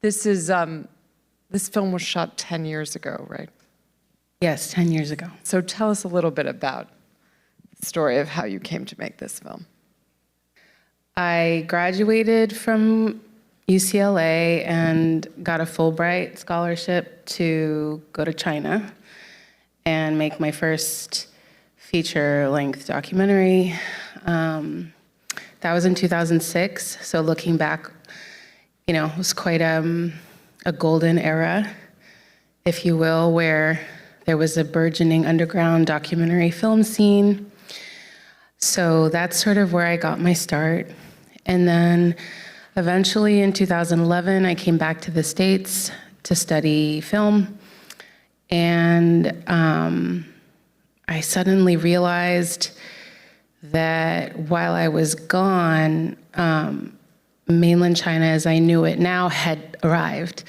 This is this film was shot 10 years ago, right? Yes, 10 years ago. So tell us a little bit about the story of how you came to make this film. I graduated from UCLA and got a Fulbright scholarship to go to China and make my first feature-length documentary. That was in 2006, so looking back, you know, it was quite a golden era, if you will, where there was a burgeoning underground documentary film scene. So that's sort of where I got my start. And then eventually in 2011, I came back to the States to study film. And I suddenly realized that while I was gone, mainland China, as I knew it now, had arrived,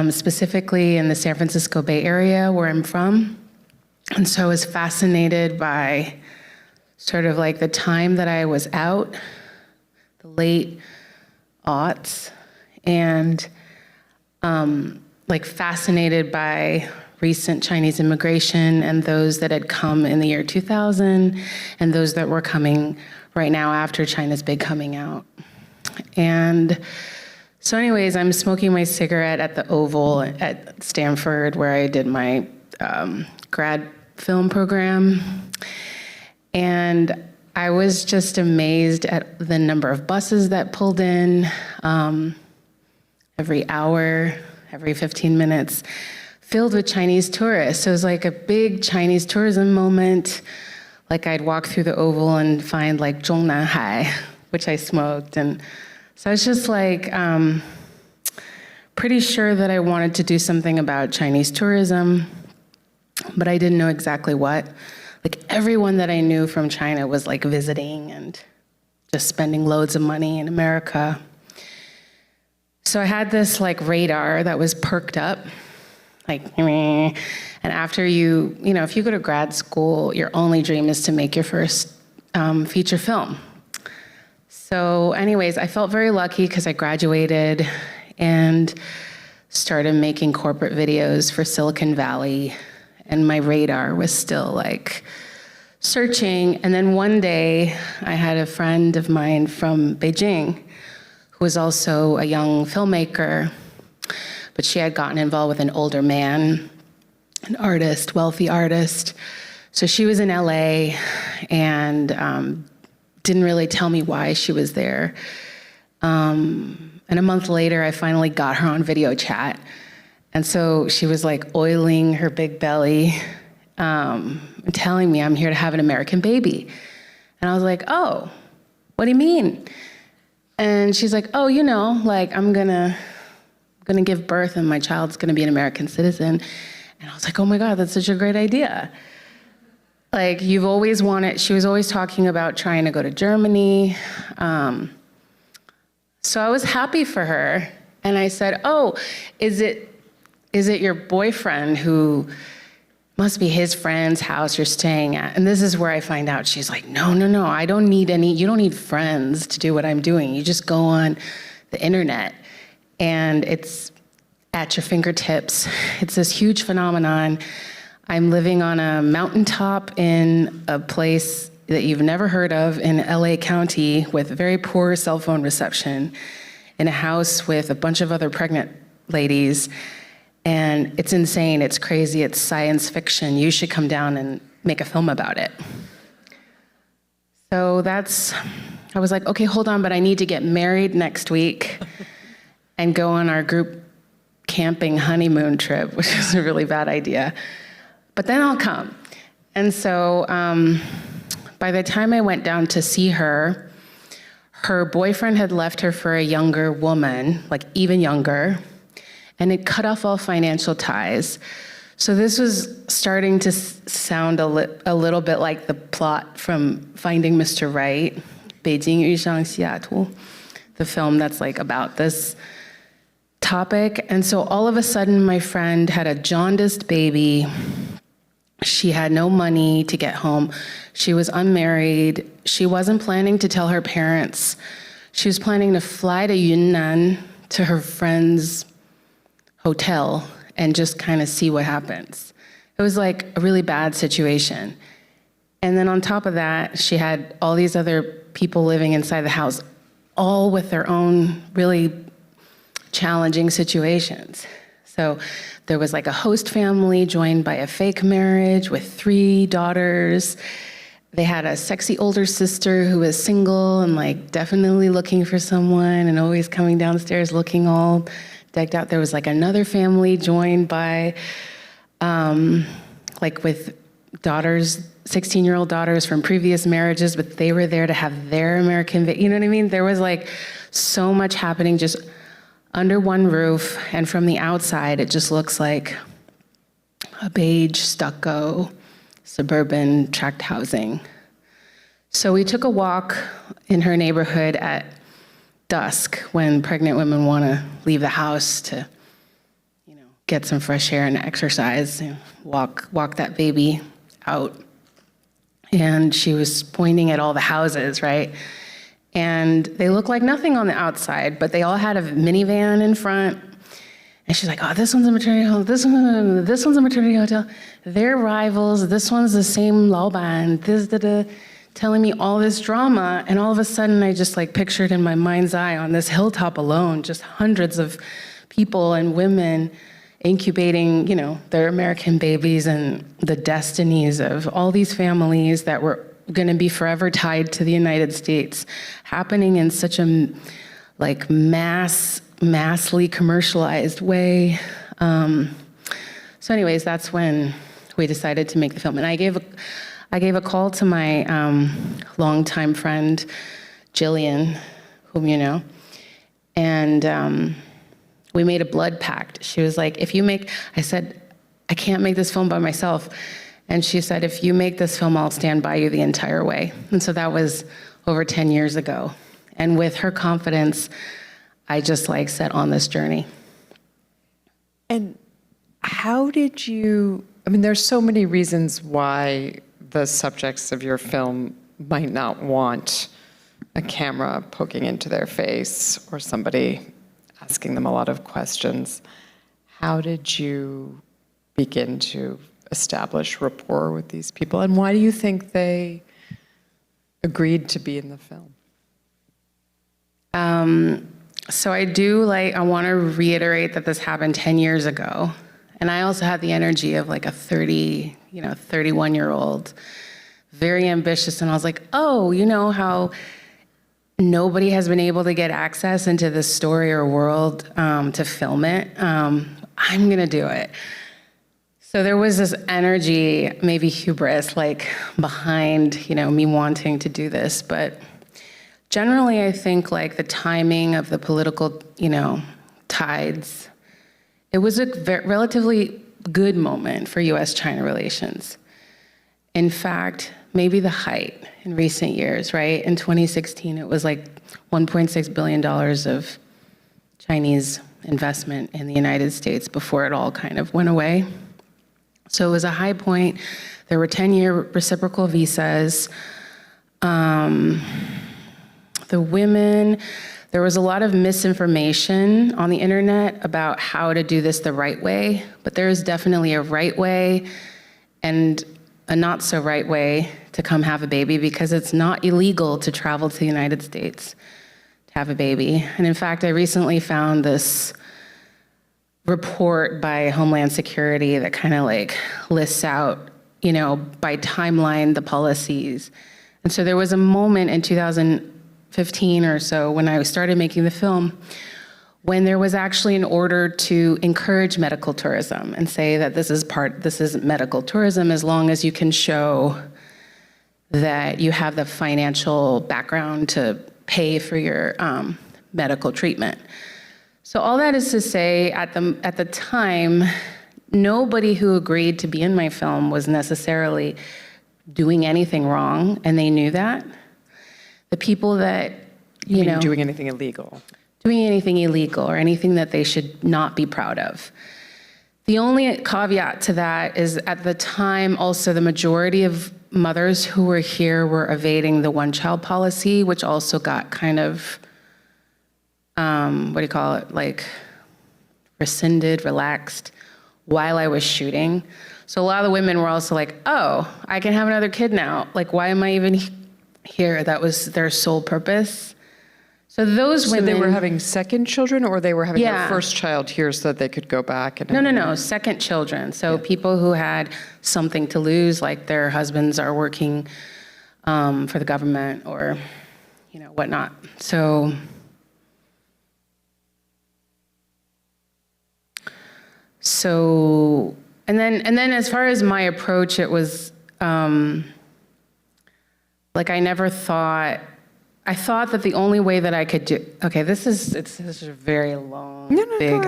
specifically in the San Francisco Bay Area, where I'm from. And so I was fascinated by sort of like the time that I was out, the late aughts, and like fascinated by recent Chinese immigration and those that had come in the year 2000 and those that were coming right now after China's big coming out. And so anyways, I'm smoking my cigarette at the Oval at Stanford, where I did my grad film program. And I was just amazed at the number of buses that pulled in every hour, every 15 minutes, filled with Chinese tourists. So it was like a big Chinese tourism moment. Like I'd walk through the Oval and find like Zhongnanhai, which I smoked. And so I was just like pretty sure that I wanted to do something about Chinese tourism, but I didn't know exactly what. Like everyone that I knew from China was like visiting and just spending loads of money in America. So I had this like radar that was perked up, like, and after you know, if you go to grad school, your only dream is to make your first feature film. So anyways, I felt very lucky because I graduated and started making corporate videos for Silicon Valley, and my radar was still like searching. And then one day I had a friend of mine from Beijing who was also a young filmmaker, but she had gotten involved with an older man, an artist, wealthy artist. So she was in LA and didn't really tell me why she was there. And a month later, I finally got her on video chat. And so she was like oiling her big belly, telling me I'm here to have an American baby. And I was like, oh, what do you mean? And she's like, oh, you know, like I'm gonna give birth and my child's gonna be an American citizen. And I was like, oh my God, that's such a great idea. Like you've always wanted, she was always talking about trying to go to Germany. So I was happy for her. And I said, oh, is it your boyfriend who must be his friend's house you're staying at? And this is where I find out she's like, no, I don't need you don't need friends to do what I'm doing. You just go on the internet and it's at your fingertips. It's this huge phenomenon. I'm living on a mountaintop in a place that you've never heard of in LA County with very poor cell phone reception, in a house with a bunch of other pregnant ladies. And it's insane, it's crazy, it's science fiction. You should come down and make a film about it. So I was like, okay, hold on, but I need to get married next week and go on our group camping honeymoon trip, which is a really bad idea. But then I'll come. And so by the time I went down to see her, her boyfriend had left her for a younger woman, like even younger, and it cut off all financial ties. So this was starting to sound a little bit like the plot from Finding Mr. Right, Beijing 遇上西雅图, the film that's like about this topic. And so all of a sudden, my friend had a jaundiced baby. She had no money to get home. She was unmarried. She wasn't planning to tell her parents. She was planning to fly to Yunnan to her friend's hotel and just kind of see what happens. It was like a really bad situation. And then on top of that, she had all these other people living inside the house, all with their own really challenging situations. So there was like a host family joined by a fake marriage with 3 daughters. They had a sexy older sister who was single and like definitely looking for someone and always coming downstairs looking all decked out. There was like another family joined by, like with daughters, 16-year-old daughters from previous marriages, but they were there to have their American, you know what I mean? There was like so much happening just under one roof, and from the outside, it just looks like a beige stucco suburban tract housing. So we took a walk in her neighborhood at dusk when pregnant women want to leave the house to, get some fresh air and exercise and walk that baby out. And she was pointing at all the houses, right? And they look like nothing on the outside, but they all had a minivan in front. And she's like, oh, this one's a maternity home, this one's a maternity hotel. They're rivals, this one's the same Laoban, telling me all this drama. And all of a sudden, I just like pictured in my mind's eye on this hilltop alone, just hundreds of people and women incubating, their American babies and the destinies of all these families that were going to be forever tied to the United States, happening in such a massively commercialized way. So anyways, that's when we decided to make the film. And I gave a call to my longtime friend, Jillian, whom you know, and we made a blood pact. She was like, I said, I can't make this film by myself. And she said, if you make this film, I'll stand by you the entire way. And so that was over 10 years ago. And with her confidence, I just set on this journey. And how did you, there's so many reasons why the subjects of your film might not want a camera poking into their face or somebody asking them a lot of questions. How did you begin to establish rapport with these people? And why do you think they agreed to be in the film? So I want to reiterate that this happened 10 years ago. And I also had the energy of a 31-year-old, very ambitious. And I was like, oh, you know how nobody has been able to get access into this story or world to film it? I'm going to do it. So there was this energy, maybe hubris, behind, me wanting to do this. But generally, I think the timing of the political, tides, it was a relatively good moment for US-China relations. In fact, maybe the height in recent years, right? In 2016, it was $1.6 billion of Chinese investment in the United States before it all kind of went away. So it was a high point. There were 10-year reciprocal visas. The women, there was a lot of misinformation on the internet about how to do this the right way, but there is definitely a right way and a not so right way to come have a baby, because it's not illegal to travel to the United States to have a baby. And in fact, I recently found this report by Homeland Security that kind of lists out, by timeline, the policies. And so there was a moment in 2015 or so when I started making the film when there was actually an order to encourage medical tourism and say that this is medical tourism as long as you can show that you have the financial background to pay for your medical treatment. So all that is to say, at the time, nobody who agreed to be in my film was necessarily doing anything wrong, and they knew that. The people that, doing anything illegal? Doing anything illegal or anything that they should not be proud of. The only caveat to that is at the time also the majority of mothers who were here were evading the one-child policy, which also got kind of what do you call it, like rescinded, relaxed while I was shooting. So a lot of the women were also like, oh, I can have another kid now. Like, why am I even here? That was their sole purpose. So those women. So they were having second children, or they were having their Yeah. first child here so that they could go back? And No, second children. So people who had something to lose, like their husbands are working for the government or, whatnot. So, and then as far as my approach, it was like I thought that the only way that I could do, okay, this is a very long, big,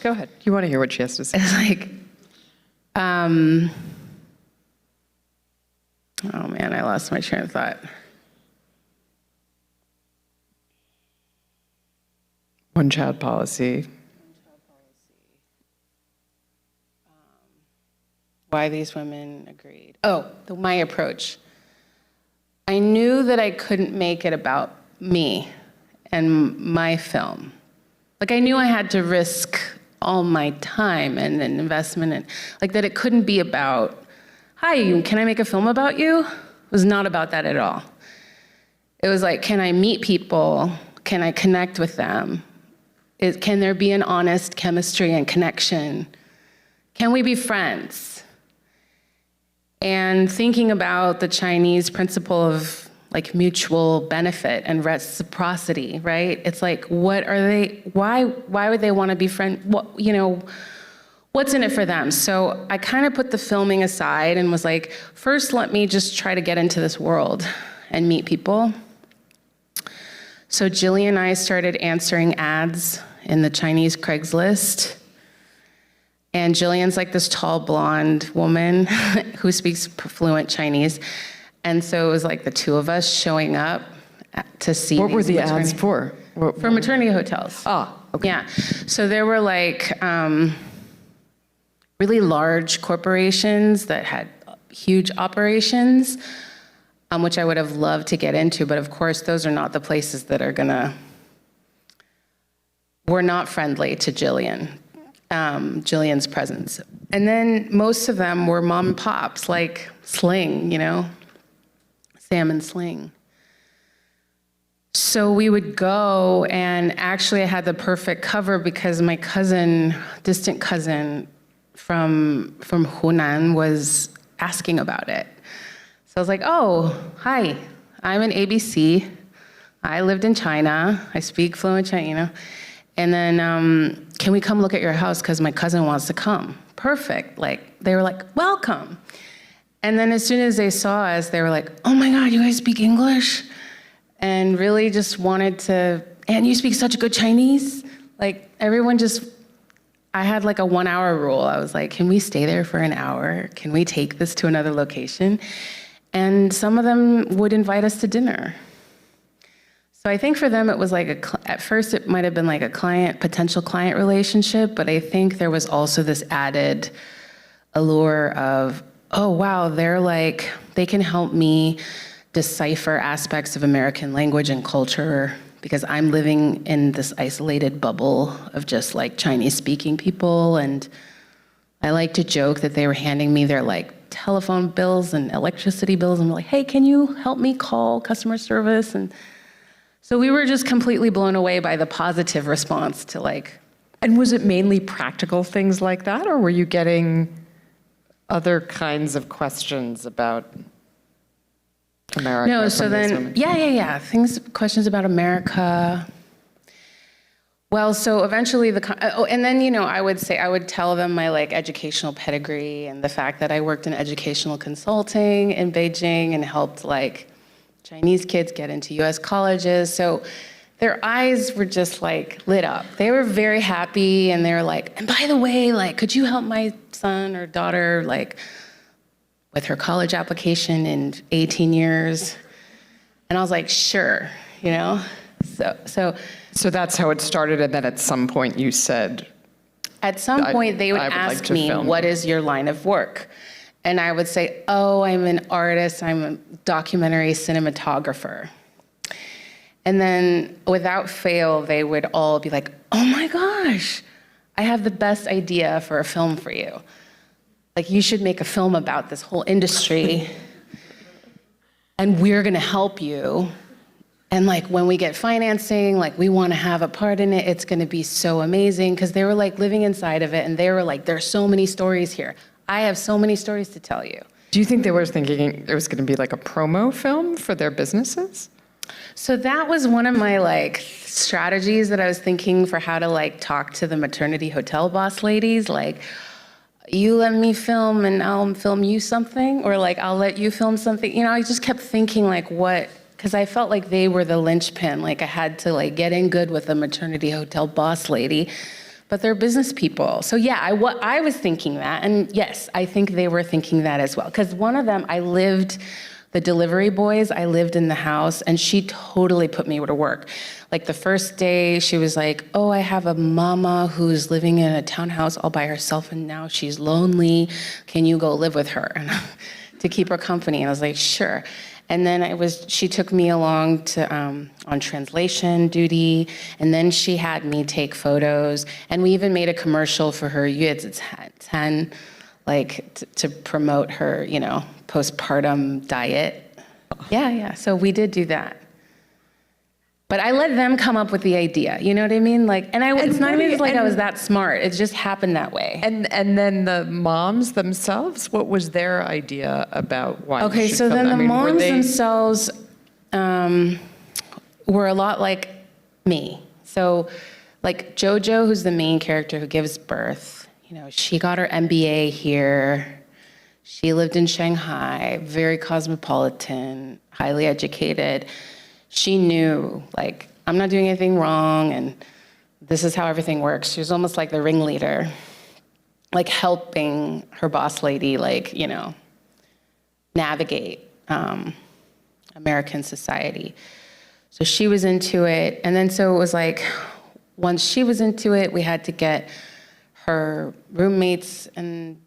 Go ahead. You want to hear what she has to say. It's like, oh man, I lost my train of thought. One child policy. Why these women agreed. My approach. I knew that I couldn't make it about me and my film. Like, I knew I had to risk all my time and investment, and like that it couldn't be about, hi, can I make a film about you? It was not about that at all. It was like, can I meet people? Can I connect with them? Can there be an honest chemistry and connection? Can we be friends? And thinking about the Chinese principle of like mutual benefit and reciprocity, right? It's like, why would they want to be friends? What's in it for them? So I kind of put the filming aside and was like, first, let me just try to get into this world and meet people. So Jillian and I started answering ads in the Chinese Craigslist. And Jillian's like this tall, blonde woman who speaks fluent Chinese. And so it was like the two of us showing up to see. What were the ads for? For maternity hotels. Ah, okay. Yeah. So there were like really large corporations that had huge operations, which I would have loved to get into. But of course, those are not the places that were not friendly to Jillian's presence. And then most of them were mom and pops, like Sling, Sam and Sling. So we would go, and actually I had the perfect cover because my cousin, distant cousin from Hunan, was asking about it. So I was like, oh, hi, I'm an ABC. I lived in China. I speak fluent Chinese, And then, can we come look at your house? Because my cousin wants to come. Perfect. Like, they were like, welcome. And then as soon as they saw us, they were like, oh my God, you guys speak English? And really just wanted to, and you speak such good Chinese? Like, everyone I had like a 1 hour rule. I was like, can we stay there for an hour? Can we take this to another location? And some of them would invite us to dinner. So I think for them, it was like at first it might have been like a potential client relationship, but I think there was also this added allure of, oh wow, they can help me decipher aspects of American language and culture because I'm living in this isolated bubble of just like Chinese speaking people. And I like to joke that they were handing me their like telephone bills and electricity bills and were like, hey, can you help me call customer service? And so we were just completely blown away by the positive response to like. And was it mainly practical things like that, or were you getting other kinds of questions about America? No, so then, women? yeah. Questions about America. Well, so eventually and then, I would tell them my like educational pedigree and the fact that I worked in educational consulting in Beijing and helped like Chinese kids get into US colleges. So their eyes were just like lit up. They were very happy and they were like, and by the way, like, could you help my son or daughter like with her college application in 18 years? And I was like, sure, So that's how it started, and then at some point you said, at some point they would like ask me, what is your line of work? And I would say, oh, I'm an artist, I'm a documentary cinematographer. And then without fail, they would all be like, oh my gosh, I have the best idea for a film for you. Like, you should make a film about this whole industry, and we're gonna help you. And like, when we get financing, like, we wanna have a part in it, it's gonna be so amazing. Because they were like living inside of it, and they were like, there's so many stories here. I have so many stories to tell you. Do you think they were thinking it was going to be like a promo film for their businesses? So that was one of my like strategies that I was thinking for how to like talk to the maternity hotel boss ladies. Like, you let me film and I'll film you something, or like, I'll let you film something. You know, I just kept thinking like what, because I felt like they were the linchpin. Like, I had to like get in good with the maternity hotel boss lady, but they're business people. So yeah, I was thinking that, and yes, I think they were thinking that as well. Because one of them, the delivery boys, I lived in the house, and she totally put me to work. Like, the first day, she was like, oh, I have a mama who's living in a townhouse all by herself, and now she's lonely. Can you go live with her? And to keep her company? And I was like, sure. And then she took me along to on translation duty, and then she had me take photos, and we even made a commercial for her Yuezhi, like to promote her, you know, postpartum diet. Yeah. So we did do that. But I let them come up with the idea, you know what I mean? Like, it's not even like I was that smart. It just happened that way. And then the moms themselves, what was their idea about why? Okay, so then the moms themselves were a lot like me. So, like Jojo, who's the main character who gives birth, you know, she got her MBA here. She lived in Shanghai, very cosmopolitan, highly educated. She knew, like, I'm not doing anything wrong, and this is how everything works. She was almost like the ringleader, like helping her boss lady, like, you know, navigate American society. So she was into it, and then so it was like, once she was into it, we had to get her roommates, and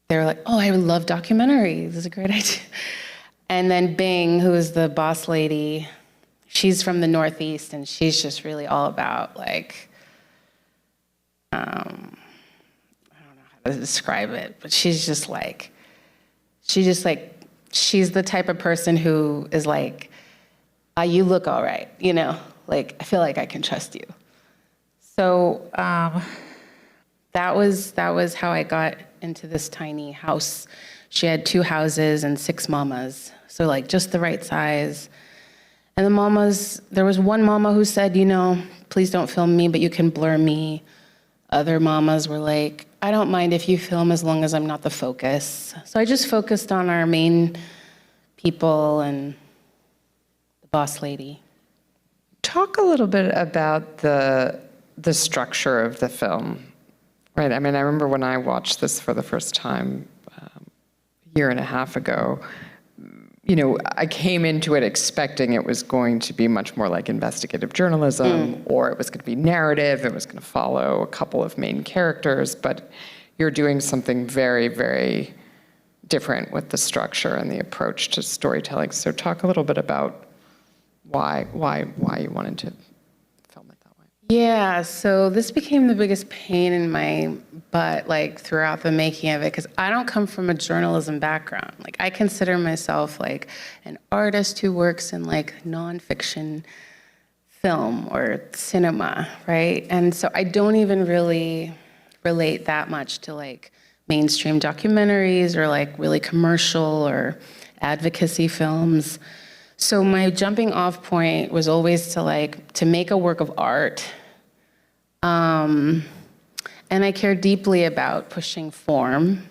they were like, oh, I love documentaries. This is a great idea. And then Bing, who is the boss lady, she's from the Northeast, and she's just really all about like, I don't know how to describe it, but she's the type of person who is like, you look all right, you know, like, I feel like I can trust you. So that was how I got into this tiny house. She had 2 houses and 6 mamas. So like just the right size. And the mamas, there was one mama who said, you know, please don't film me, but you can blur me. Other mamas were like, I don't mind if you film as long as I'm not the focus. So I just focused on our main people and the boss lady. Talk a little bit about the structure of the film, right? I mean, I remember when I watched this for the first time a year and a half ago, you know, I came into it expecting it was going to be much more like investigative journalism, or it was going to be narrative, it was going to follow a couple of main characters, but you're doing something very, very different with the structure and the approach to storytelling. So talk a little bit about why you wanted to film it that way. Yeah, so this became the biggest pain in my butt, like, throughout the making of it, because I don't come from a journalism background. Like, I consider myself, like, an artist who works in, like, nonfiction film or cinema, right? And so I don't even really relate that much to, like, mainstream documentaries or, like, really commercial or advocacy films. So my jumping off point was always to make a work of art. And I care deeply about pushing form.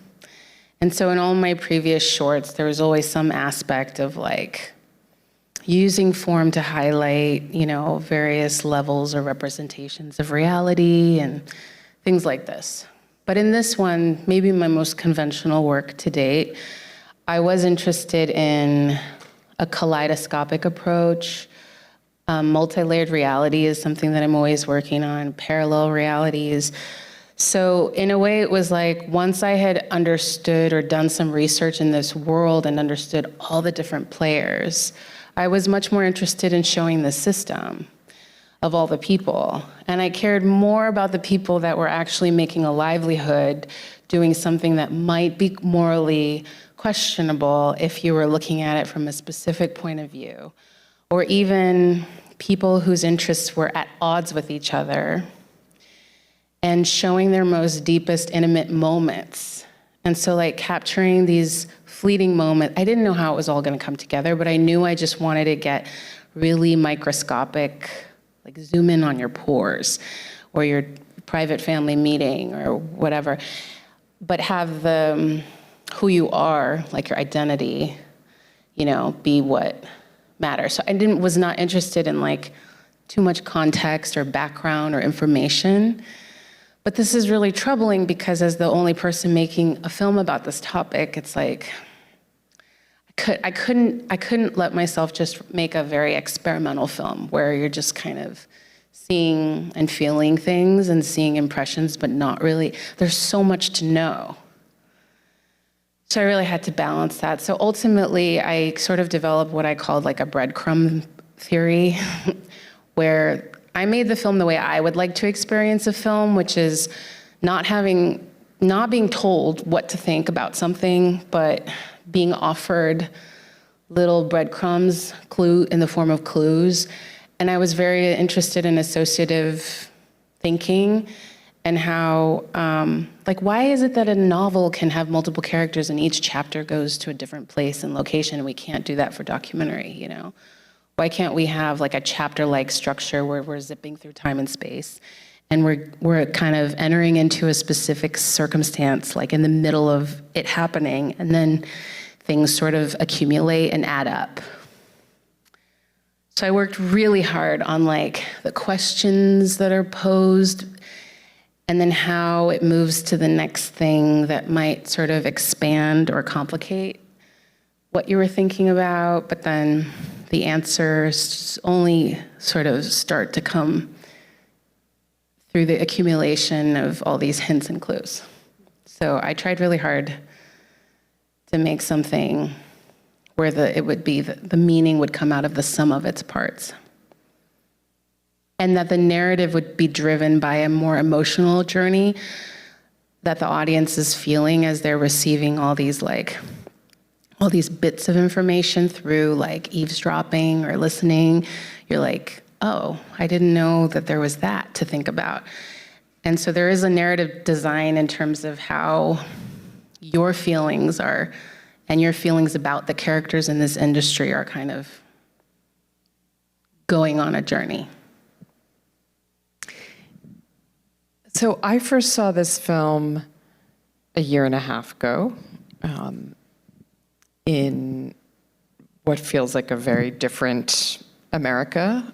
And so in all my previous shorts, there was always some aspect of like using form to highlight, you know, various levels or representations of reality and things like this. But in this one, maybe my most conventional work to date, I was interested in a kaleidoscopic approach. Multi-layered reality is something that I'm always working on, parallel realities. So in a way, it was like once I had understood or done some research in this world and understood all the different players, I was much more interested in showing the system of all the people. And I cared more about the people that were actually making a livelihood, doing something that might be morally questionable if you were looking at it from a specific point of view, or even people whose interests were at odds with each other, and showing their most deepest intimate moments. And so like capturing these fleeting moments, I didn't know how it was all gonna come together, but I knew I just wanted to get really microscopic, like zoom in on your pores or your private family meeting or whatever, but have the who you are, like your identity, you know, be what matters. So I was not interested in like too much context or background or information. But this is really troubling because as the only person making a film about this topic, it's like, I couldn't let myself just make a very experimental film where you're just kind of seeing and feeling things and seeing impressions, but not really, there's so much to know. So I really had to balance that. So ultimately, I sort of developed what I called like a breadcrumb theory, where I made the film the way I would like to experience a film, which is not being told what to think about something, but being offered little breadcrumbs, in the form of clues. And I was very interested in associative thinking and how, like, why is it that a novel can have multiple characters and each chapter goes to a different place and location, and we can't do that for documentary, you know? Why can't we have like a chapter-like structure where we're zipping through time and space and we're kind of entering into a specific circumstance, like in the middle of it happening, and then things sort of accumulate and add up. So I worked really hard on like the questions that are posed and then how it moves to the next thing that might sort of expand or complicate what you were thinking about, but then the answers only sort of start to come through the accumulation of all these hints and clues. So I tried really hard to make something where the meaning would come out of the sum of its parts. And that the narrative would be driven by a more emotional journey that the audience is feeling as they're receiving all these bits of information through like eavesdropping or listening. You're like, oh, I didn't know that there was that to think about. And so there is a narrative design in terms of how your feelings are, and your feelings about the characters in this industry are kind of going on a journey. So I first saw this film a year and a half ago, in what feels like a very different America.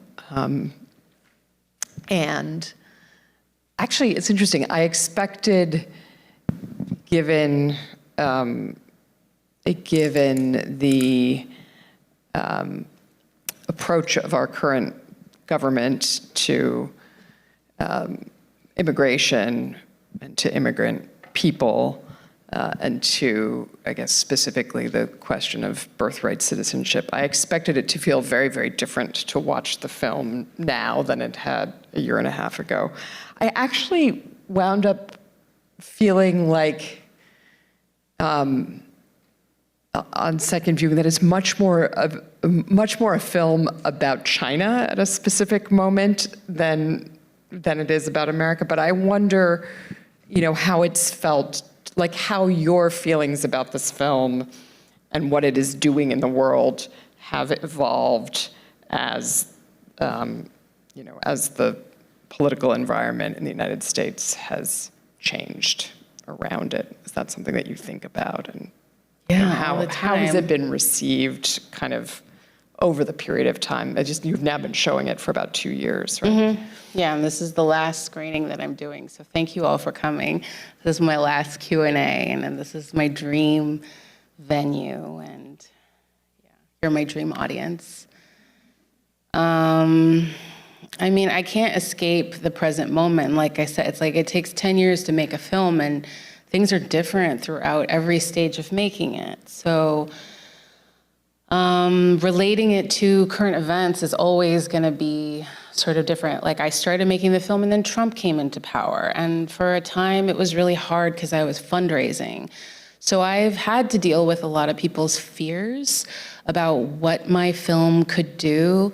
And actually, it's interesting. I expected, given the approach of our current government to immigration and to immigrant people, and to, I guess, specifically the question of birthright citizenship, I expected it to feel very, very different to watch the film now than it had a year and a half ago. I actually wound up feeling like, on second viewing, that it's much more a film about China at a specific moment than it is about America. But I wonder, you know, how it's felt, like how your feelings about this film and what it is doing in the world have evolved as, you know, as the political environment in the United States has changed around it. Is that something that you think about? And how has it been received kind of over the period of time? You've now been showing it for about 2 years, right? Mm-hmm. Yeah, and this is the last screening that I'm doing. So thank you all for coming. This is my last Q&A, and then this is my dream venue, and yeah, you're my dream audience. I mean, I can't escape the present moment. Like I said, it's like it takes 10 years to make a film, and things are different throughout every stage of making it. So Relating it to current events is always going to be sort of different. Like, I started making the film and then Trump came into power. And for a time, it was really hard because I was fundraising. So I've had to deal with a lot of people's fears about what my film could do.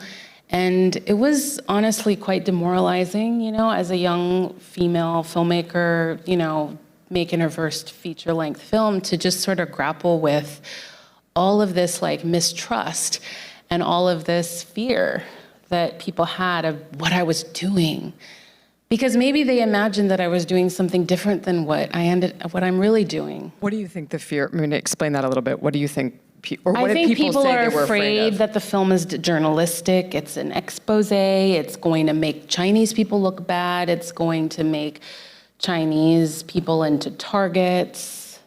And it was honestly quite demoralizing, you know, as a young female filmmaker, you know, making her first feature-length film, to just sort of grapple with all of this like mistrust and all of this fear that people had of what I was doing. Because maybe they imagined that I was doing something different than what I'm really doing. What do you think the fear, I mean, explain that a little bit. What do you think, or what I did think people say are they were afraid of? that the film is journalistic, it's an expose, it's going to make Chinese people look bad, it's going to make Chinese people into targets.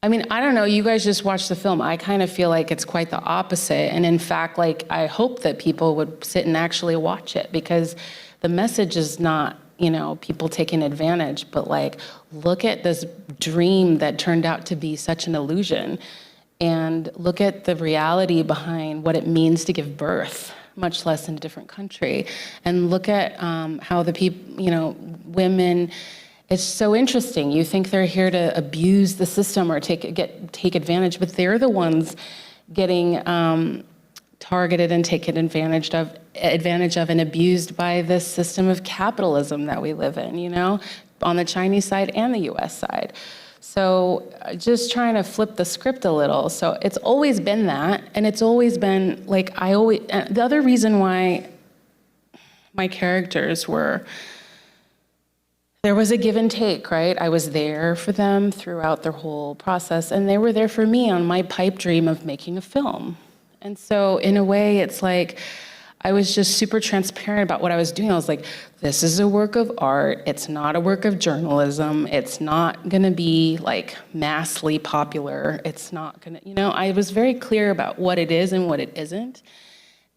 I mean, I don't know, you guys just watched the film. I kind of feel like it's quite the opposite. And in fact, like, I hope that people would sit and actually watch it, because the message is not, you know, people taking advantage, but like, look at this dream that turned out to be such an illusion, and look at the reality behind what it means to give birth, much less in a different country. And look at how the people, you know, women, it's so interesting. You think they're here to abuse the system or take advantage, but they're the ones getting targeted and taken advantage of and abused by this system of capitalism that we live in, you know, on the Chinese side and the US side. So just trying to flip the script a little. So it's always been that, and it's always been like, the other reason why my characters were, there was a give and take, right? I was there for them throughout their whole process, and they were there for me on my pipe dream of making a film. And so in a way, it's like, I was just super transparent about what I was doing. I was like, this is a work of art. It's not a work of journalism. It's not gonna be like massively popular. It's not gonna, you know, I was very clear about what it is and what it isn't.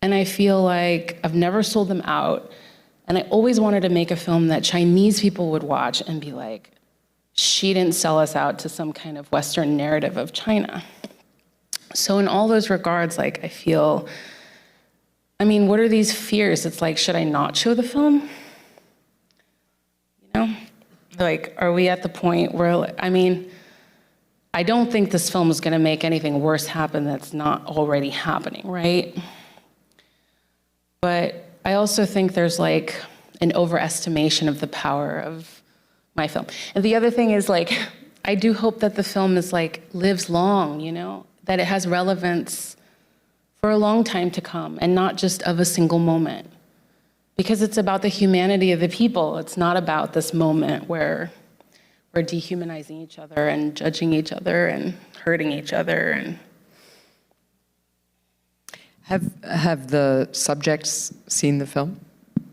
And I feel like I've never sold them out. And I always wanted to make a film that Chinese people would watch and be like, she didn't sell us out to some kind of Western narrative of China. So in all those regards, like, I feel, I mean, what are these fears? It's like, should I not show the film? You know, like, are we at the point where, I mean, I don't think this film is gonna make anything worse happen that's not already happening, right? But I also think there's like an overestimation of the power of my film. And the other thing is, like, I do hope that the film is like, lives long, you know? That it has relevance for a long time to come, and not just of a single moment. Because it's about the humanity of the people. It's not about this moment where we're dehumanizing each other and judging each other and hurting each other. And Have the subjects seen the film?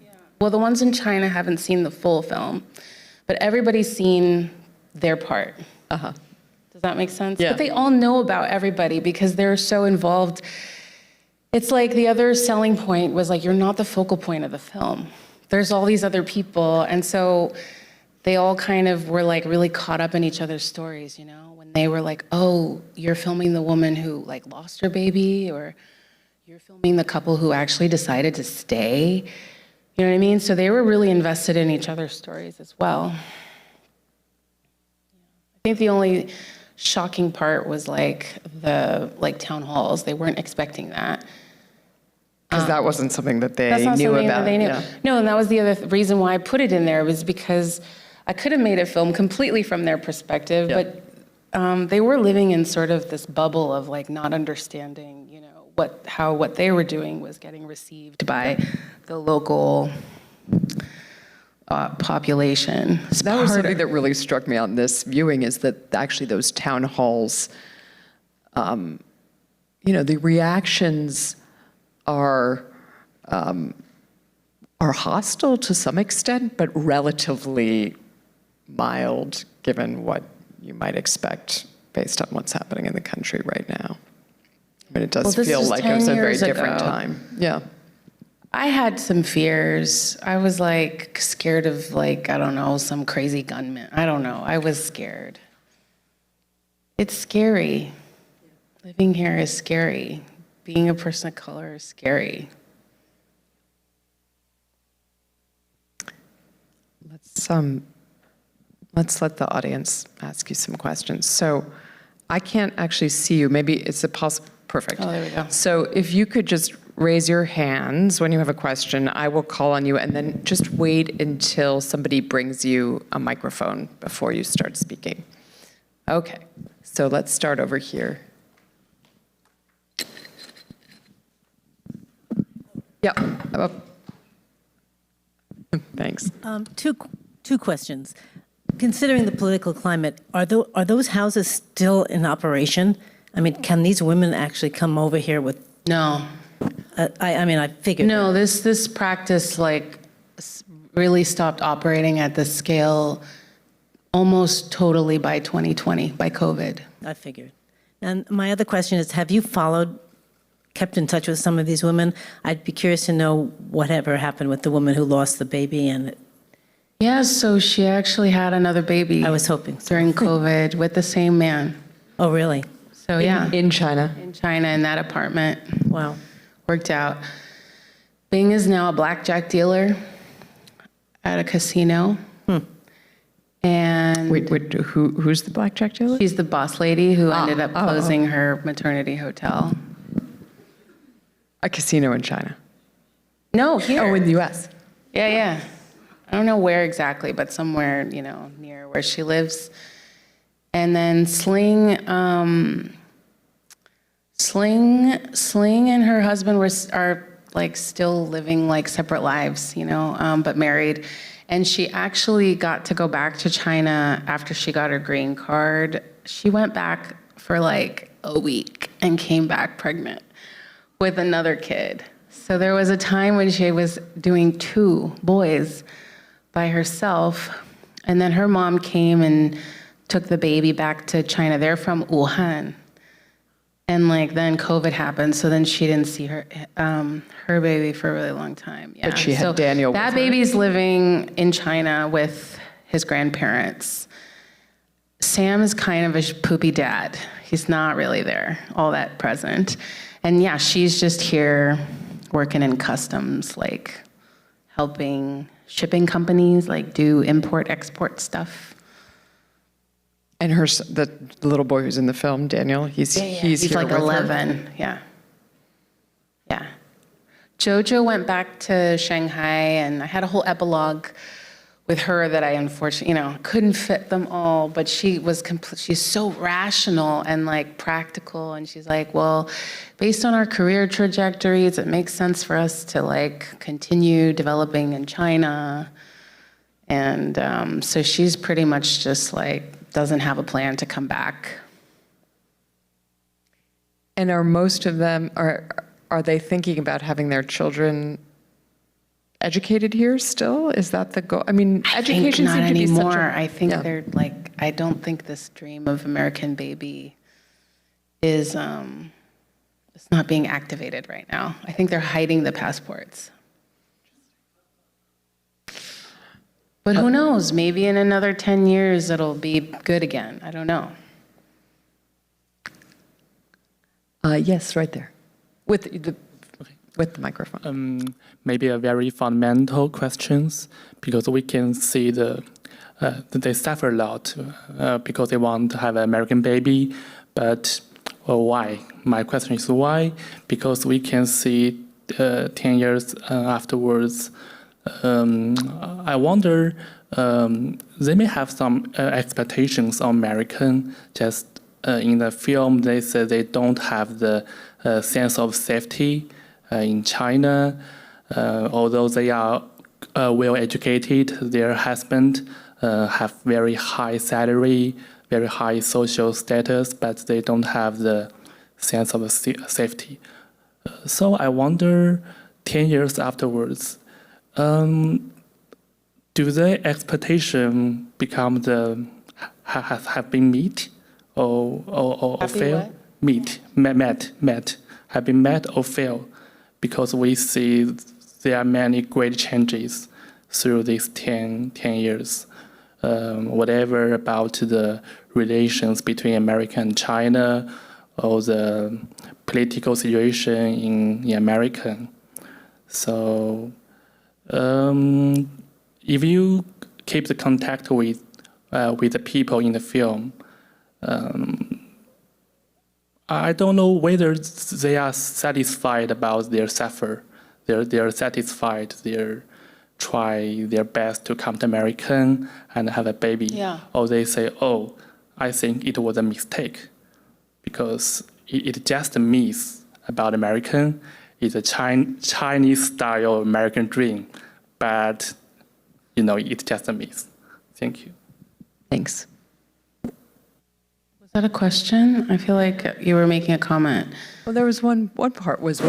yeah. Well, the ones in China haven't seen the full film, but everybody's seen their part. Uh-huh. Does that make sense? Yeah. But they all know about everybody because they're so involved. It's like the other selling point was like, you're not the focal point of the film. There's all these other people. And so they all kind of were like really caught up in each other's stories, you know? When they were like, oh, you're filming the woman who like lost her baby, or you're filming the couple who actually decided to stay. You know what I mean? So they were really invested in each other's stories as well. I think the only shocking part was like the town halls. They weren't expecting that. Because that wasn't something that they That's not knew something about. that they knew. Yeah. No, and that was the other reason why I put it in there, was because I could have made a film completely from their perspective, Yeah. but they were living in sort of this bubble of like not understanding, you know, how what they were doing was getting received by the local population. So that was something that really struck me on this viewing, is that actually those town halls, you know, the reactions are hostile to some extent, but relatively mild, given what you might expect based on what's happening in the country right now. I mean, it does feel like it was a very different time. Yeah. I had some fears. I was like scared of like, I don't know, some crazy gunman. I don't know. I was scared. It's scary. Living here is scary. Being a person of color is scary. Let's let the audience ask you some questions. So I can't actually see you. Maybe it's a possible, perfect. Oh, there we go. So if you could just raise your hands when you have a question, I will call on you, and then just wait until somebody brings you a microphone before you start speaking. Okay, so let's start over here. Yeah. Thanks. Two questions. Considering the political climate, are those houses still in operation? I mean, can these women actually come over here with? No. I figured. No, this practice really stopped operating at this scale almost totally by 2020, by COVID. I figured. And my other question is, have you kept in touch with some of these women? I'd be curious to know whatever happened with the woman who lost the baby and. Yeah, so she actually had another baby. I was hoping so. During COVID with the same man. Oh, really? So yeah. In China. In China, in that apartment. Wow. Worked out. Bing is now a blackjack dealer at a casino. And Wait, who's the blackjack dealer? she's the boss lady who ended up closing her maternity hotel. A casino in China. No, here. Oh, in the U.S. Yeah. I don't know where exactly, but somewhere, near where she lives. And then Sling and her husband are still living separate lives, but married. And she actually got to go back to China after she got her green card. She went back for a week and came back pregnant with another kid. So there was a time when she was doing 2 boys by herself, and then her mom came and took the baby back to China. They're from Wuhan, and then COVID happened, so then she didn't see her baby for a really long time. Yeah. But she had Daniel with That her. baby's living in China with his grandparents. Sam is kind of a poopy dad. He's not really there, all that present. And yeah, she's just here working in customs, helping shipping companies do import-export stuff. And the little boy who's in the film, Daniel, he's He's here with her. 11, yeah. Jojo went back to Shanghai, and I had a whole epilogue with her that I unfortunately, couldn't fit them all, but she's so rational and practical, and she's well, based on our career trajectories, it makes sense for us to continue developing in China. And so she's pretty much just doesn't have a plan to come back. And are most of them, are they thinking about having their children educated here still? Is that the goal? I mean, education not seems to be anymore. such a... I think Yeah. they're I don't think this dream of American baby is it's not being activated right now. I think they're hiding the passports. But who knows? Maybe in another 10 years it'll be good again. I don't know. Yes, right there. With the microphone. Maybe a very fundamental questions, because we can see they suffer a lot because they want to have an American baby, but why? My question is why? Because we can see 10 years afterwards, I wonder, they may have some expectations on American. Just in the film, they say they don't have the sense of safety in China. Although they are well educated, their husband have very high salary, very high social status, but they don't have the sense of safety. So I wonder, 10 years afterwards, do the expectation become have been met or Have been fail? what? Met, have been met or fail? Because we see there are many great changes through these 10 years. Whatever about the relations between America and China, or the political situation in America. So if you keep the contact with the people in the film, I don't know whether they are satisfied about their suffer. They're satisfied. They try their best to come to America and have a baby. Yeah. Or they say, "Oh, I think it was a mistake, because it just a myth about American. It's a Chinese style American dream, but it's just a myth." Thank you. Thanks. Was that a question? I feel like you were making a comment. Well, there was one part was,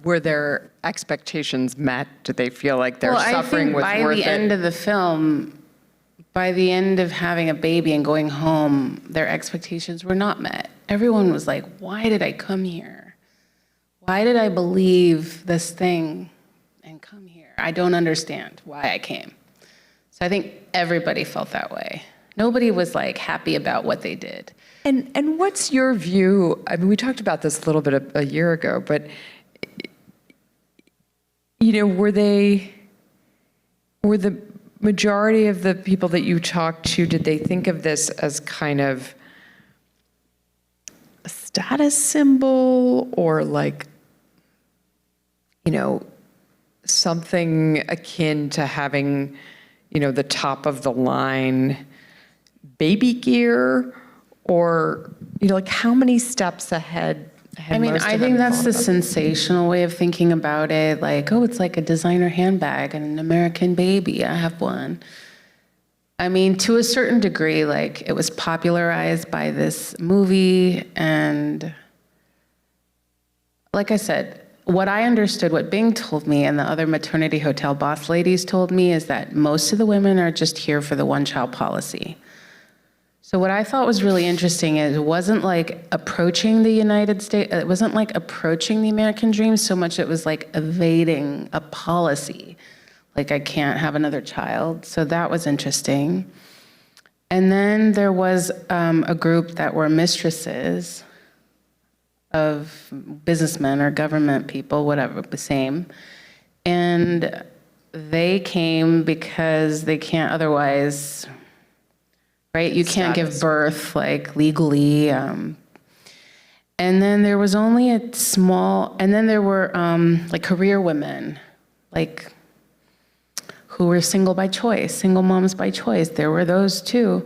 were their expectations met? Did they feel like their suffering was worth it? By the end of the film, by the end of having a baby and going home, their expectations were not met. Everyone was like, why did I come here? Why did I believe this thing and come here? I don't understand why I came. So I think everybody felt that way. Nobody was like happy about what they did. And what's your view? I mean, we talked about this a little bit a year ago, but were the majority of the people that you talked to, did they think of this as kind of a status symbol, or like, something akin to having, the top of the line baby gear, or, like how many steps ahead? I mean, I think that's the sensational way of thinking about it. Like, oh, it's like a designer handbag and an American baby. I have one. I mean, to a certain degree, like it was popularized by this movie. And like I said, what I understood, what Bing told me and the other maternity hotel boss ladies told me, is that most of the women are just here for the one-child policy. So what I thought was really interesting is it wasn't like approaching the United States, it wasn't like approaching the American dream so much, it was like evading a policy. Like I can't have another child. So that was interesting. And then there was a group that were mistresses of businessmen or government people, whatever, the same. And they came because they can't otherwise, right? You can't give birth like legally. And then there was only a small, and then there were like career women, like who were single by choice, single moms by choice. There were those too.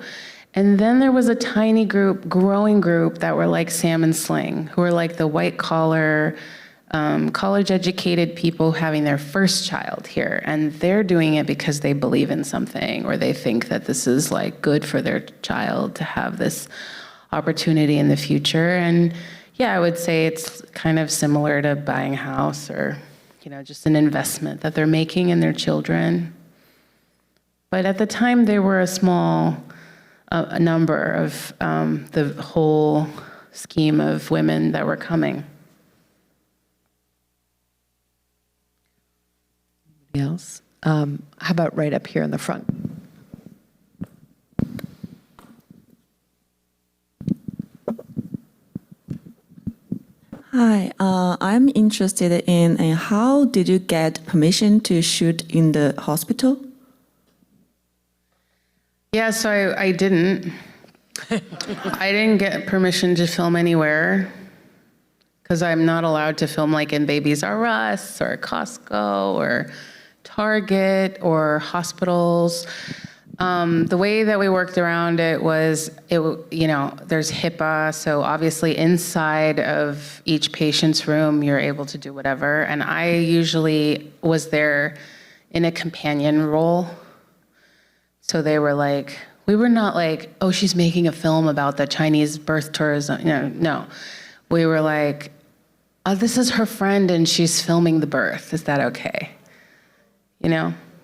And then there was a tiny group, growing group that were like Sam and Sling, who were like the white collar, college educated people having their first child here. And they're doing it because they believe in something, or they think that this is like good for their child to have this opportunity in the future. And yeah, I would say it's kind of similar to buying a house, or, just an investment that they're making in their children. But at the time, they were a small a number of the whole scheme of women that were coming. Anybody else? How about right up here in the front? Hi, I'm interested in how did you get permission to shoot in the hospital? Yeah, so I didn't. I didn't get permission to film anywhere because I'm not allowed to film like in Babies R Us or Costco or Target or hospitals. The way that we worked around it was, there's HIPAA, so obviously inside of each patient's room, you're able to do whatever. And I usually was there in a companion role. So they were like, we were not like, oh, she's making a film about the Chinese birth tourism. No. We were like, oh, this is her friend and she's filming the birth. Is that okay?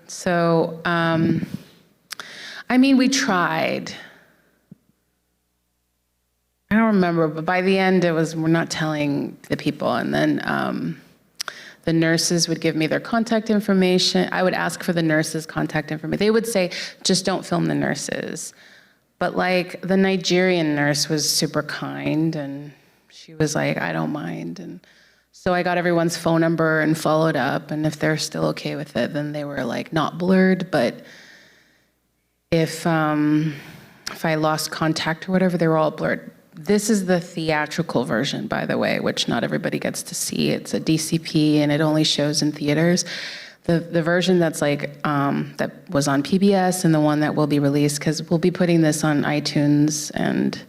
So, we tried. I don't remember, but by the end we're not telling the people. And then the nurses would give me their contact information. I would ask for the nurses' contact information. They would say, just don't film the nurses. But like the Nigerian nurse was super kind, and she was like, I don't mind. And so I got everyone's phone number and followed up, and if they're still okay with it, then they were like not blurred, but if I lost contact or whatever, they were all blurred. This is the theatrical version, by the way, which not everybody gets to see. It's a DCP and it only shows in theaters. The version that's like, that was on PBS and the one that will be released, because we'll be putting this on iTunes and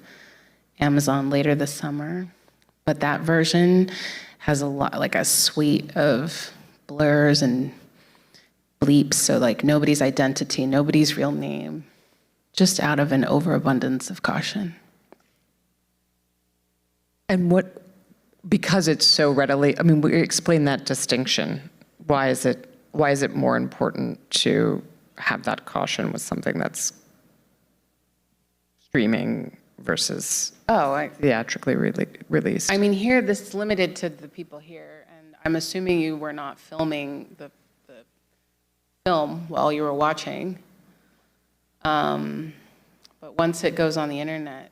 Amazon later this summer. But that version has a lot, like a suite of blurs and bleeps, so like nobody's identity, nobody's real name, just out of an overabundance of caution. And what, because it's so readily, I mean, we explain that distinction. Why is it more important to have that caution with something that's streaming versus theatrically released? I mean, here, this is limited to the people here, and I'm assuming you were not filming the film while you were watching. But once it goes on the internet,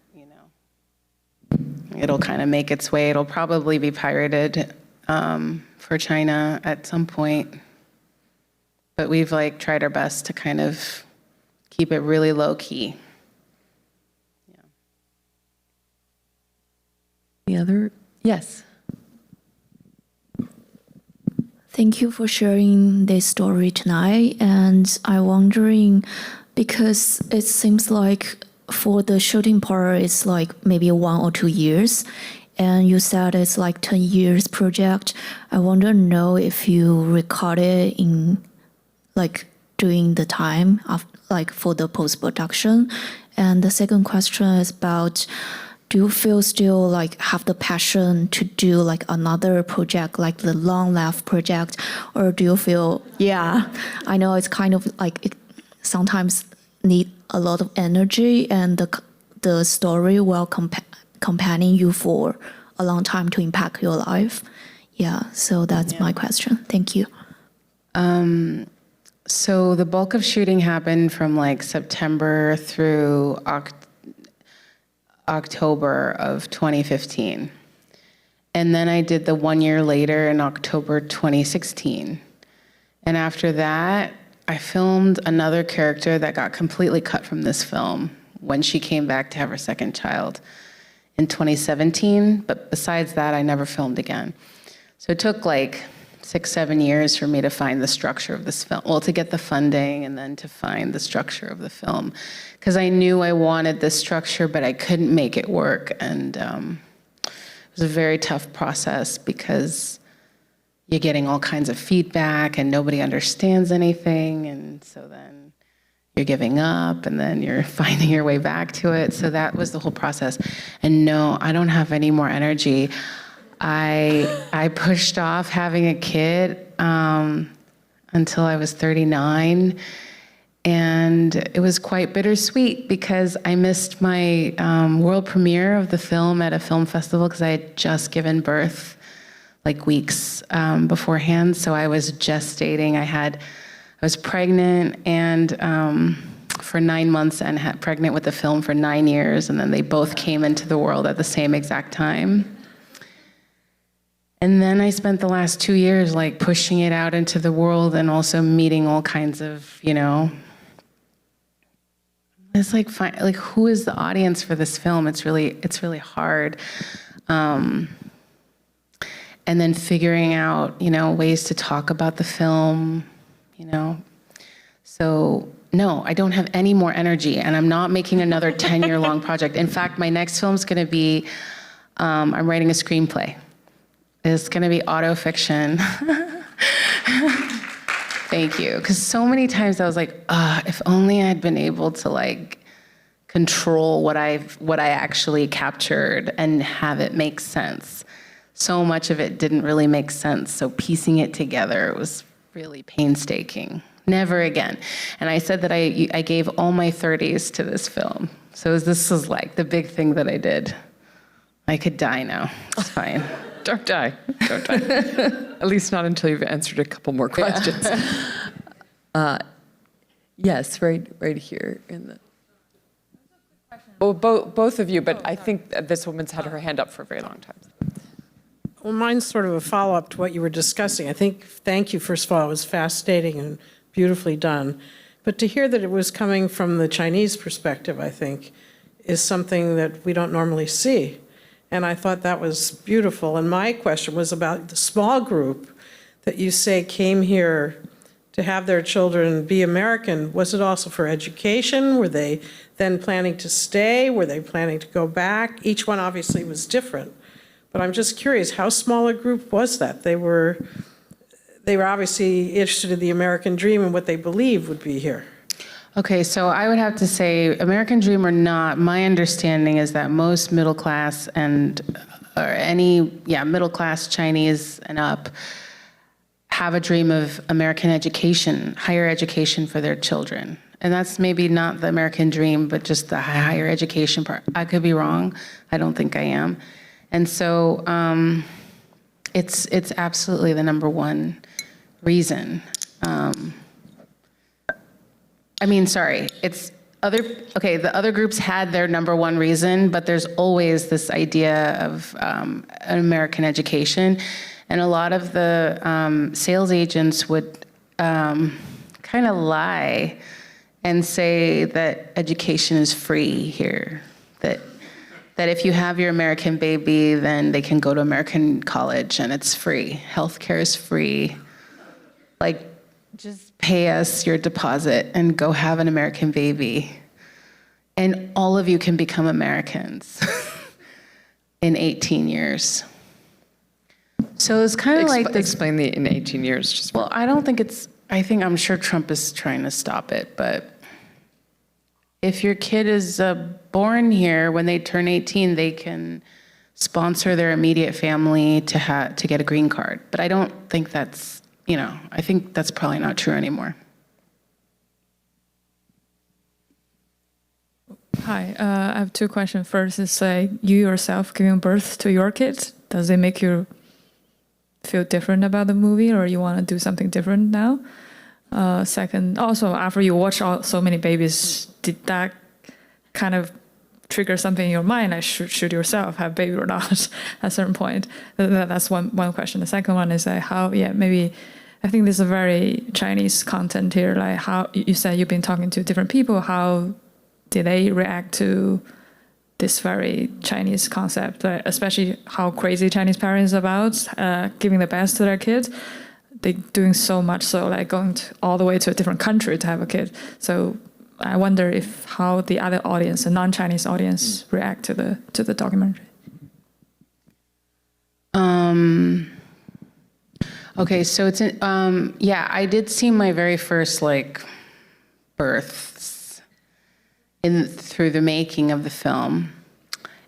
it'll kind of make its way. It'll probably be pirated for China at some point. But we've like tried our best to kind of keep it really low key. Yeah. The other? Yes. Thank you for sharing this story tonight. And I'm wondering, because it seems like for the shooting part, it's like maybe 1 or 2 years. And you said it's like 10 years project. I want to know if you recorded in like during the time of like for the post-production. And the second question is about, do you feel still like have the passion to do like another project, like the long left project? Or do you feel, yeah, I know it's kind of like it sometimes need a lot of energy, and the story will companion you for a long time to impact your life. Yeah, so that's my question. Thank you. So the bulk of shooting happened from like September through October of 2015. And then I did the 1 year later in October 2016. And after that, I filmed another character that got completely cut from this film when she came back to have her second child in 2017. But besides that, I never filmed again. So it took like 6-7 years for me to find the structure of this film. Well, to get the funding and then to find the structure of the film. Because I knew I wanted this structure, but I couldn't make it work. And it was a very tough process because you're getting all kinds of feedback and nobody understands anything. And so then you're giving up and then you're finding your way back to it. So that was the whole process. And no, I don't have any more energy. I pushed off having a kid until I was 39. And it was quite bittersweet because I missed my world premiere of the film at a film festival because I had just given birth like weeks beforehand. So I was gestating. I was pregnant and for 9 months and had pregnant with the film for 9 years. And then they both came into the world at the same exact time. And then I spent the last 2 years like pushing it out into the world and also meeting all kinds of, it's like, who is the audience for this film? It's really hard. And then figuring out, ways to talk about the film, So no, I don't have any more energy, and I'm not making another 10-year-long project. In fact, my next film's gonna be, I'm writing a screenplay. It's gonna be autofiction. Thank you, because so many times I was like, if only I had been able to like control what I actually captured and have it make sense. So much of it didn't really make sense, so piecing it together was really painstaking. Never again. And I said that I gave all my 30s to this film. So this was like the big thing that I did. I could die now. It's fine. Don't die. Don't die. At least not until you've answered a couple more questions. Yes, right here in the. Well, both of you, but I think that this woman's had her hand up for a very long time. Well, mine's sort of a follow-up to what you were discussing. Thank you, first of all, it was fascinating and beautifully done. But to hear that it was coming from the Chinese perspective, I think, is something that we don't normally see. And I thought that was beautiful. And my question was about the small group that you say came here to have their children be American. Was it also for education? Were they then planning to stay? Were they planning to go back? Each one obviously was different. But I'm just curious, how small a group was that? They were obviously interested in the American dream and what they believed would be here. Okay, so I would have to say, American Dream or not, my understanding is that most middle class middle class Chinese and up have a dream of American education, higher education for their children. And that's maybe not the American dream, but just the higher education part. I could be wrong. I don't think I am. And so it's absolutely the number one reason. The other groups had their number one reason, but there's always this idea of an American education. And a lot of the sales agents would kind of lie and say that education is free here, that if you have your American baby, then they can go to American college and it's free. Healthcare is free. Like, just pay us your deposit and go have an American baby. And all of you can become Americans in 18 years. So it's kind of like this. Explain the in 18 years. Just well, I'm sure Trump is trying to stop it, but if your kid is born here, when they turn 18, they can sponsor their immediate family to get a green card. But I don't think that's, I think that's probably not true anymore. Hi, I have two questions. First is you yourself giving birth to your kids, does it make you feel different about the movie, or you want to do something different now? Second, also after you watch so many babies, did that kind of trigger something in your mind? Like, should yourself have baby or not at a certain point? That's one question. The second one is maybe I think there's a very Chinese content here. Like, how you said you've been talking to different people. How did they react to this very Chinese concept, especially how crazy Chinese parents about giving the best to their kids? They're doing so much so, like going all the way to a different country to have a kid. So I wonder how the other audience, the non-Chinese audience, react to the documentary. Okay, so it's I did see my very first births through the making of the film,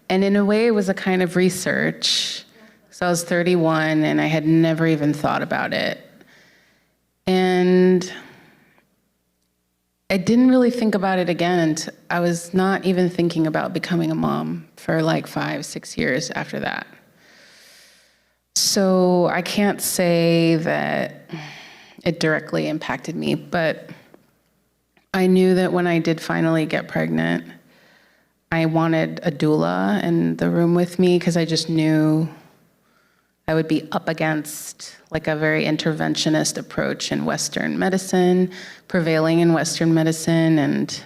and in a way it was a kind of research. So I was 31 and I had never even thought about it, and I didn't really think about it again until I was not even thinking about becoming a mom for 5-6 years after that. So I can't say that it directly impacted me, but I knew that when I did finally get pregnant, I wanted a doula in the room with me because I just knew I would be up against a very interventionist approach in Western medicine, prevailing in Western medicine, and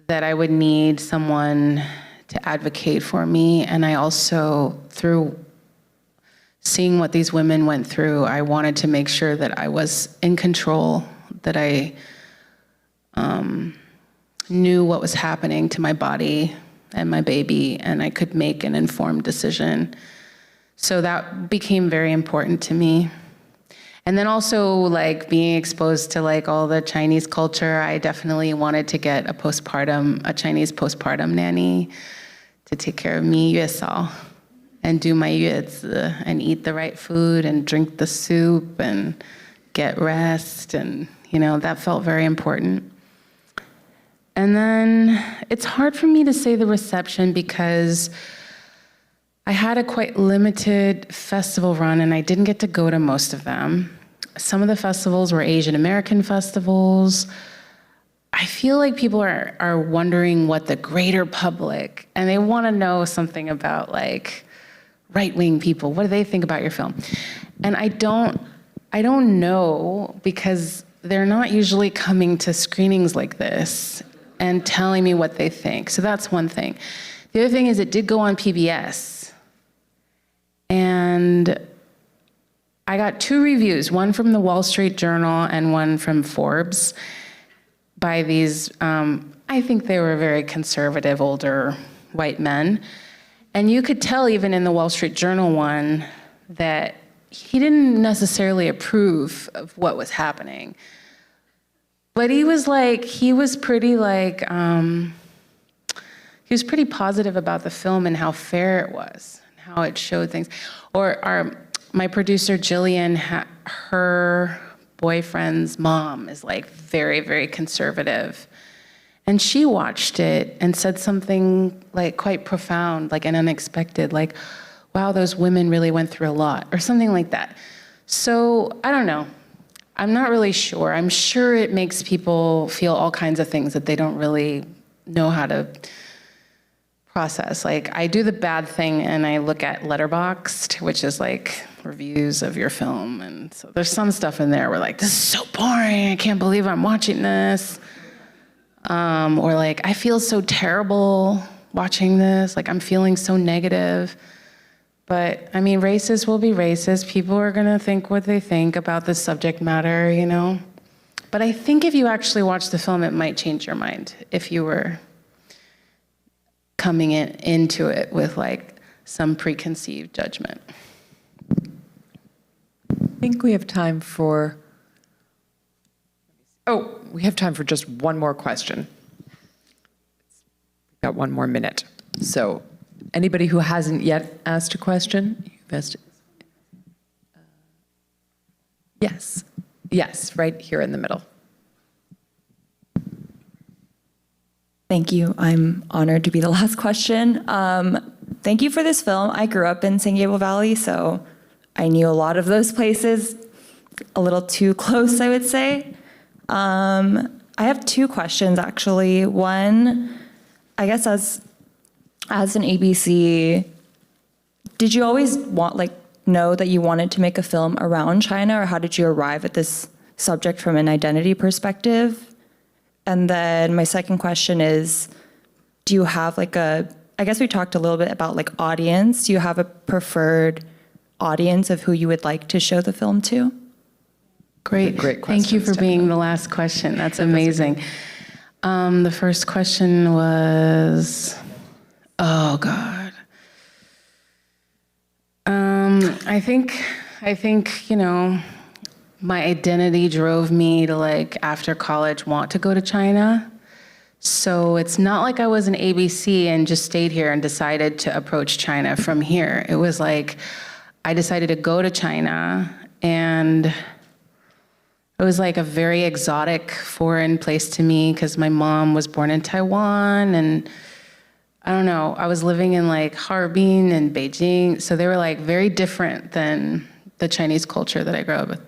that I would need someone to advocate for me. And I also, through seeing what these women went through, I wanted to make sure that I was in control, that I knew what was happening to my body and my baby, and I could make an informed decision. So that became very important to me. And then also being exposed to all the Chinese culture, I definitely wanted to get a Chinese postpartum nanny to take care of me, 月嫂, and do my 月子 and eat the right food and drink the soup and get rest, and that felt very important. And then it's hard for me to say the reception because I had a quite limited festival run and I didn't get to go to most of them. Some of the festivals were Asian American festivals. I I feel like people are wondering what the greater public, and they want to know something about like right-wing people. What do they think about your film? And I don't know, because they're not usually coming to screenings like this and telling me what they think. So that's one thing. The other thing is it did go on PBS. And I got 2 reviews, one from the Wall Street Journal and one from Forbes, by these, I think they were very conservative, older white men. And you could tell even in the Wall Street Journal one that he didn't necessarily approve of what was happening. But he was pretty positive about the film and how fair it was, and how it showed things. Or my producer Jillian, her boyfriend's mom is like very, very conservative. And she watched it and said something like quite profound, like and unexpected, like, wow, those women really went through a lot, or something like that. So I don't know. I'm not really sure. I'm sure it makes people feel all kinds of things that they don't really know how to process. Like, I do the bad thing and I look at Letterboxd, which is like reviews of your film. And so there's some stuff in there where like, this is so boring. I can't believe I'm watching this. Or like, I feel so terrible watching this. Like, I'm feeling so negative. But I mean, racist will be racist. People are gonna think what they think about the subject matter, you know? But I think if you actually watch the film, it might change your mind if you were coming into it with like some preconceived judgment. I think we have time for, we have time for just one more question. We've got 1 more minute. So anybody who hasn't yet asked a question? Yes, right here in the middle. Thank you. I'm honored to be the last question. Thank you for this film. I grew up in San Gabriel Valley, so I knew a lot of those places, a little too close, I would say. I have 2 questions, actually. One, I guess as an ABC, did you always know that you wanted to make a film around China, or how did you arrive at this subject from an identity perspective? And then my second question is, do you have I guess we talked a little bit about like audience. Do you have a preferred audience of who you would like to show the film to? Great Thank you for being the last question. That's amazing. The first question was, oh God. I think, you know, my identity drove me to like after college want to go to China. So it's not like I was an ABC and just stayed here and decided to approach China from here. It was like I decided to go to China, and it was like a very exotic foreign place to me because my mom was born in Taiwan, and I don't know, I was living in like Harbin and Beijing, so they were like very different than the Chinese culture that I grew up with.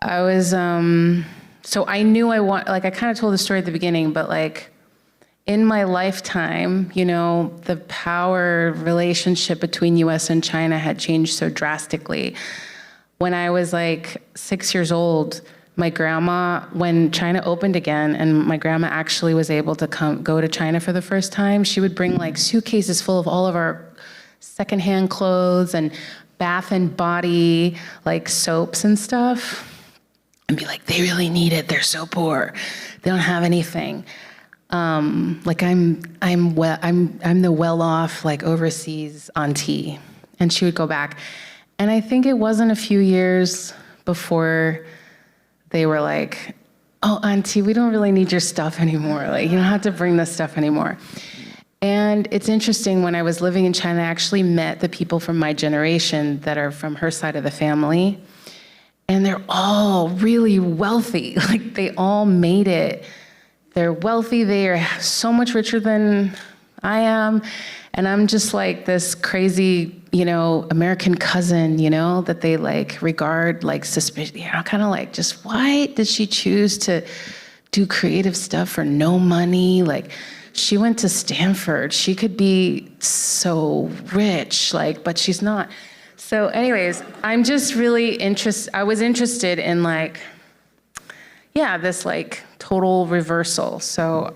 I was, so I knew I kind of told the story at the beginning, but like in my lifetime, you know, the power relationship between US and China had changed so drastically. When I was like 6 years old, my grandma, when China opened again, and my grandma actually was able to go to China for the first time, she would bring like suitcases full of all of our secondhand clothes and bath and body, like soaps and stuff, and be like, they really need it. They're so poor. They don't have anything. Like I'm the well-off, like overseas auntie. And she would go back. And I think it wasn't a few years before they were like, oh, auntie, we don't really need your stuff anymore. Like, you don't have to bring this stuff anymore. And it's interesting, when I was living in China, I actually met the people from my generation that are from her side of the family. And they're all really wealthy. Like, they all made it. They're wealthy. They are so much richer than I am. And I'm just like this crazy, you know, American cousin, you know, that they like regard like suspicious, you know, kind of like, just why did she choose to do creative stuff for no money. Like, she went to Stanford. She could be so rich, like, but she's not. So anyways, I'm just really I was interested in like, yeah, this like total reversal. So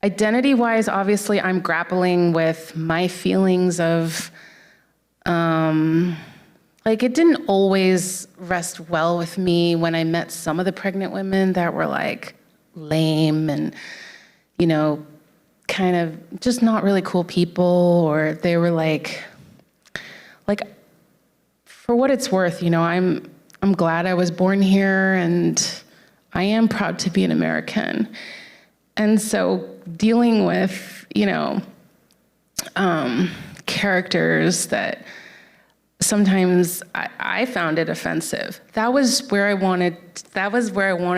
identity-wise, obviously, I'm grappling with my feelings of, like, it didn't always rest well with me when I met some of the pregnant women that were like lame and, you know, kind of just not really cool people, or they were like, for what it's worth, you know, I'm glad I was born here, and I am proud to be an American. And so dealing with, you know, characters that sometimes I found it offensive. That was where I wanted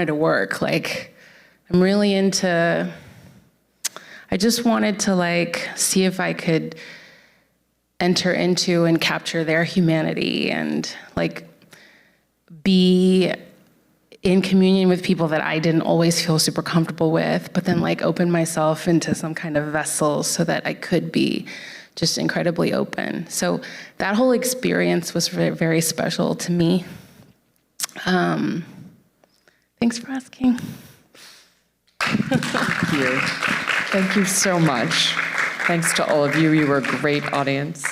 to work. Like, I'm really into, I just wanted to like see if I could enter into and capture their humanity and like be in communion with people that I didn't always feel super comfortable with, but then like open myself into some kind of vessel so that I could be just incredibly open. So that whole experience was very, very special to me. Thanks for asking. Thank you. Thank you so much. Thanks to all of you. You were a great audience.